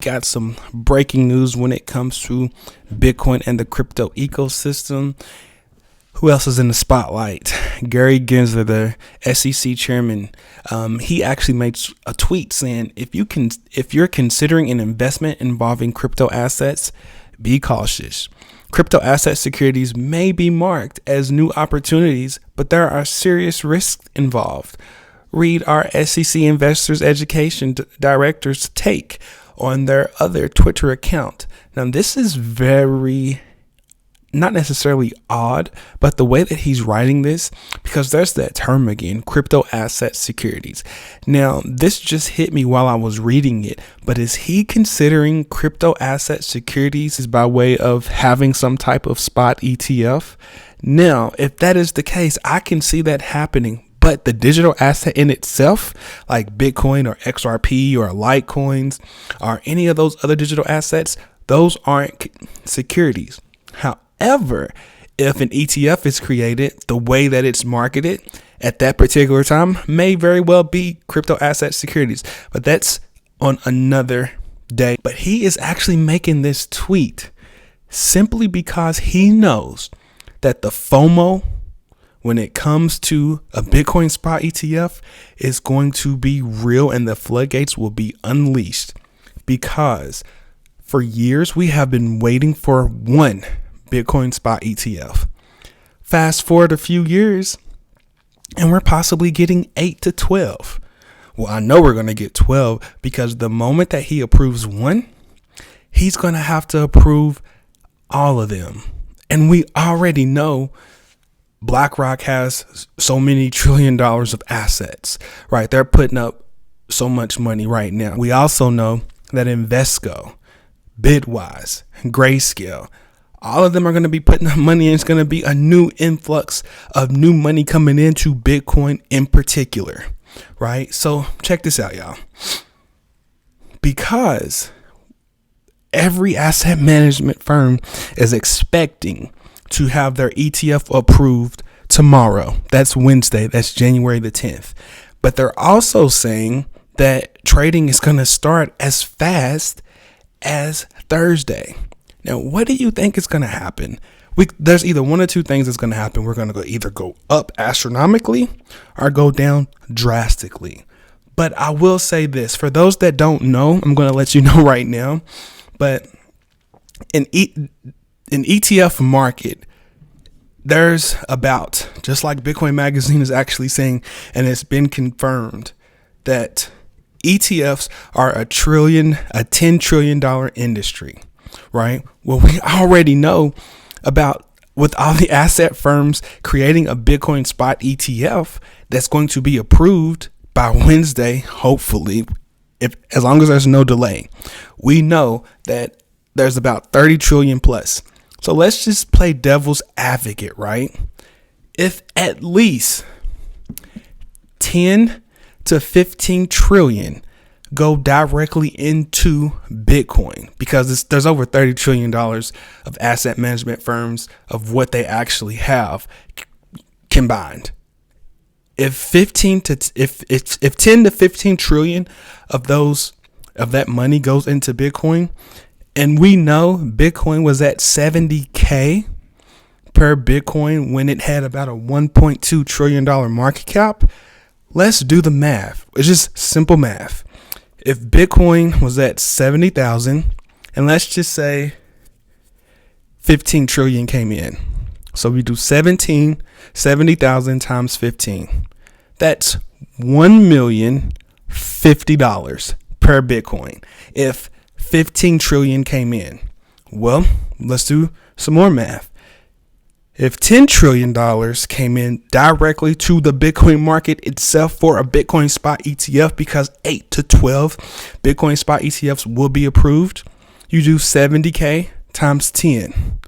got some breaking news when it comes to Bitcoin and the crypto ecosystem. Who else is in the spotlight? Gary Gensler, the SEC chairman. He actually made a tweet saying, if you're considering an investment involving crypto assets, be cautious. Crypto asset securities may be marked as new opportunities, but there are serious risks involved. Read our SEC Investors Education Director's take on their other Twitter account. Now, this is very not necessarily odd, but the way that he's writing this, because there's that term again, crypto asset securities. Now, this just hit me while I was reading it, but is he considering crypto asset securities by way of having some type of spot ETF? Now, if that is the case, I can see that happening. But the digital asset in itself, like Bitcoin or XRP or Litecoins or any of those other digital assets, those aren't securities. However, if an ETF is created, the way that it's marketed at that particular time may very well be crypto asset securities, but that's on another day. But he is actually making this tweet simply because he knows that the FOMO, when it comes to a Bitcoin spot ETF, is going to be real and the floodgates will be unleashed, because for years we have been waiting for one Bitcoin spot ETF. Fast forward a few years and we're possibly getting 8 to 12. Well, I know we're going to get 12 because the moment that he approves one, he's going to have to approve all of them. And we already know BlackRock has so many $1 trillion of assets, right? They're putting up so much money right now. We also know that Invesco, Bitwise, Grayscale, all of them are going to be putting up money, and it's going to be a new influx of new money coming into Bitcoin in particular, right? So check this out, y'all. Because every asset management firm is expecting to have their ETF approved tomorrow. That's Wednesday. That's January the 10th. But they're also saying that trading is going to start as fast as Thursday. Now, what do you think is going to happen? There's either one or two things that's going to happen. We're going to either go up astronomically or go down drastically. But I will say this, for those that don't know, I'm going to let you know right now, but an ETF market, there's about, just like Bitcoin Magazine is actually saying, and it's been confirmed, that ETFs are a $10 trillion industry, right? Well, we already know about, with all the asset firms creating a Bitcoin spot ETF that's going to be approved by Wednesday, hopefully, as long as there's no delay. We know that there's about 30 trillion plus. So let's just play devil's advocate, right? If at least 10 to 15 trillion go directly into Bitcoin, because there's over $30 trillion of asset management firms of what they actually have combined. If 10 to 15 trillion of that money goes into Bitcoin, and we know Bitcoin was at 70K per Bitcoin when it had about a $1.2 trillion market cap, let's do the math. It's just simple math. If Bitcoin was at 70,000, and let's just say 15 trillion came in. So we do 70,000 times 15. That's $1,050,000 per Bitcoin. If 15 trillion came in. Well, let's do some more math. If $10 trillion came in directly to the Bitcoin market itself for a Bitcoin spot ETF, because 8 to 12 Bitcoin spot ETFs will be approved, you do 70K times 10.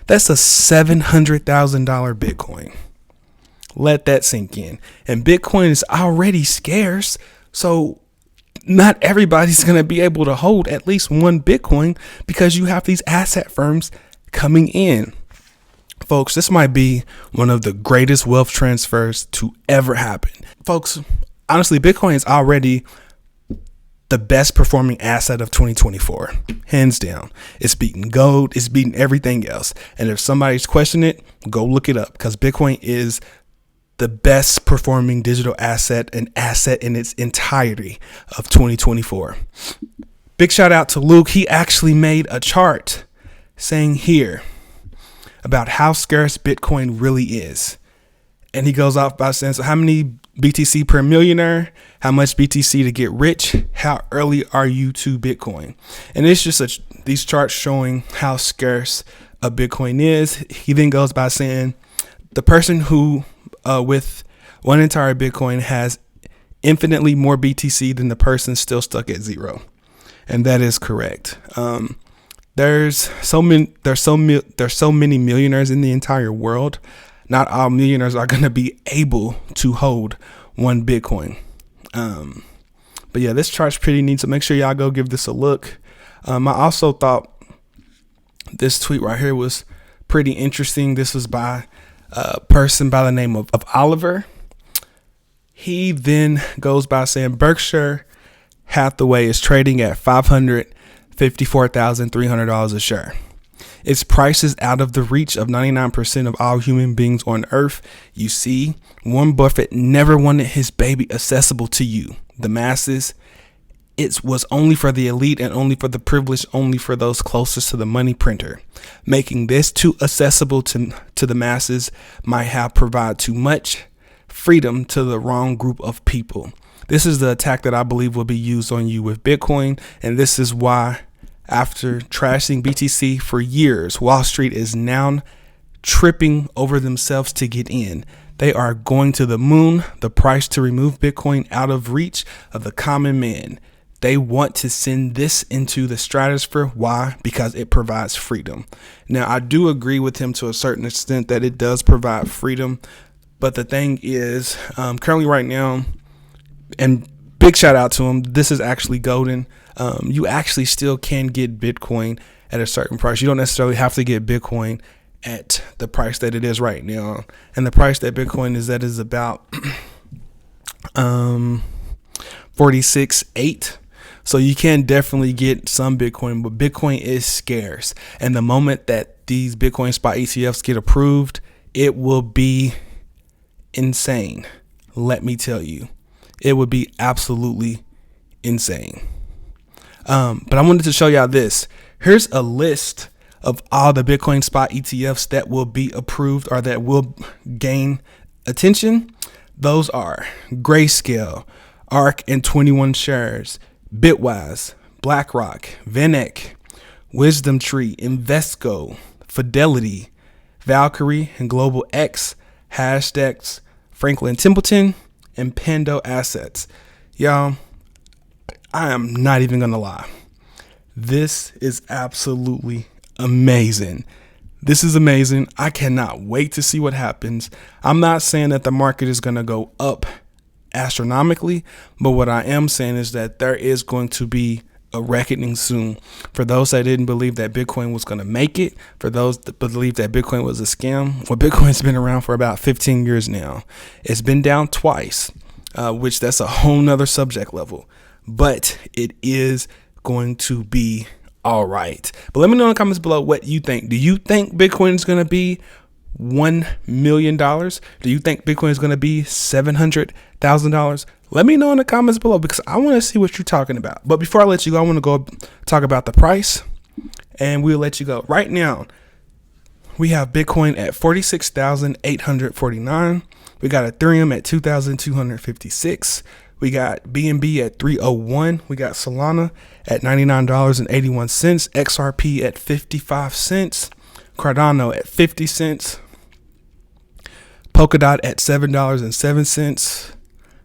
That's a $700,000 Bitcoin. Let that sink in. And Bitcoin is already scarce, so not everybody's going to be able to hold at least one Bitcoin because you have these asset firms coming in. Folks, this might be one of the greatest wealth transfers to ever happen. Folks, honestly, Bitcoin is already the best performing asset of 2024, hands down. It's beating gold. It's beating everything else. And if somebody's questioning it, go look it up, because Bitcoin is the best performing digital asset, an asset in its entirety of 2024. Big shout out to Luke. He actually made a chart saying here about how scarce Bitcoin really is. And he goes off by saying, so how many BTC per millionaire? How much BTC to get rich? How early are you to Bitcoin? And it's just these charts showing how scarce a Bitcoin is. He then goes by saying the person who with one entire Bitcoin has infinitely more BTC than the person still stuck at zero. And that is correct. There's so many millionaires in the entire world. Not all millionaires are going to be able to hold one Bitcoin. But yeah, this chart's pretty neat. So make sure y'all go give this a look. I also thought this tweet right here was pretty interesting. This was by a person by the name of Oliver. He then goes by saying Berkshire Hathaway is trading at $554,300 a share. Its price is out of the reach of 99% of all human beings on earth. You see, Warren Buffett never wanted his baby accessible to you, the masses. It was only for the elite and only for the privileged, only for those closest to the money printer. Making this too accessible to the masses might have provided too much freedom to the wrong group of people. This is the attack that I believe will be used on you with Bitcoin. And this is why, after trashing BTC for years, Wall Street is now tripping over themselves to get in. They are going to the moon. The price to remove Bitcoin out of reach of the common man. They want to send this into the stratosphere. Why? Because it provides freedom. Now, I do agree with him to a certain extent that it does provide freedom. But the thing is, currently right now, and big shout out to him, this is actually golden. You actually still can get Bitcoin at a certain price. You don't necessarily have to get Bitcoin at the price that it is right now. And the price that Bitcoin is at is about 46.8. So you can definitely get some Bitcoin, but Bitcoin is scarce. And the moment that these Bitcoin spot ETFs get approved, it will be insane. Let me tell you, it would be absolutely insane. But I wanted to show y'all this. Here's a list of all the Bitcoin spot ETFs that will be approved or that will gain attention. Those are Grayscale, ARK and 21 Shares, Bitwise, BlackRock, VanEck, Wisdom Tree, Invesco, Fidelity, Valkyrie and Global X, Hashdex, Franklin Templeton, and Pando Assets. Y'all, I am not even gonna lie. This is absolutely amazing. This is amazing. I cannot wait to see what happens. I'm not saying that the market is gonna go up astronomically, but what I am saying is that there is going to be a reckoning soon. For those that didn't believe that Bitcoin was going to make it, for those that believe that Bitcoin was a scam, well, Bitcoin's been around for about 15 years now. It's been down twice, which that's a whole nother subject level, but it is going to be all right. But let me know in the comments below what you think. Do you think Bitcoin is going to be $1 million? Do you think Bitcoin is going to be $700,000? Let me know in the comments below, because I want to see what you're talking about. But before I let you go, I want to go talk about the price, and we'll let you go. Right now, we have Bitcoin at 46,849. We got Ethereum at 2,256. We got BNB at 301. We got Solana at $99.81. XRP at 55 cents. Cardano at 50 cents. Polkadot at $7.07.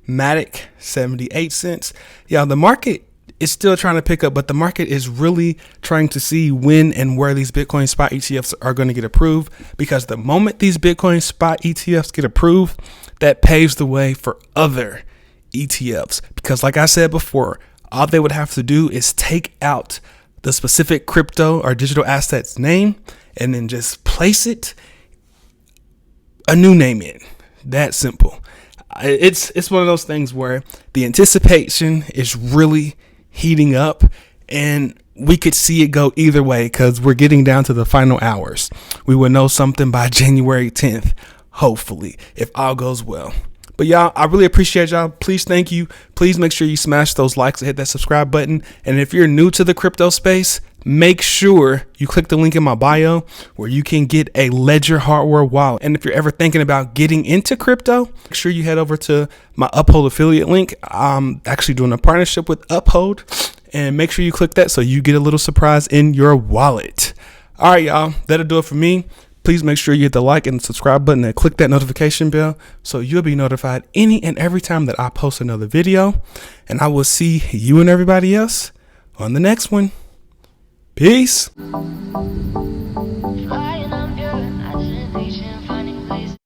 Matic 78 cents. Yeah, the market is still trying to pick up, but the market is really trying to see when and where these Bitcoin spot ETFs are going to get approved, because the moment these Bitcoin spot ETFs get approved, that paves the way for other ETFs. Because like I said before, all they would have to do is take out the specific crypto or digital asset's name and then just place it a new name in. That simple. It's one of those things where the anticipation is really heating up, and we could see it go either way because we're getting down to the final hours. We will know something by January 10th, hopefully, if all goes well. But y'all, I really appreciate y'all. Please, thank you. Please make sure you smash those likes and hit that subscribe button. And if you're new to the crypto space, make sure you click the link in my bio where you can get a Ledger hardware wallet. And if you're ever thinking about getting into crypto, make sure you head over to my Uphold affiliate link. I'm actually doing a partnership with Uphold, and make sure you click that so you get a little surprise in your wallet. All right, y'all, that'll do it for me. Please make sure you hit the like and subscribe button and click that notification bell so you'll be notified any and every time that I post another video. And I will see you and everybody else on the next one. Peace.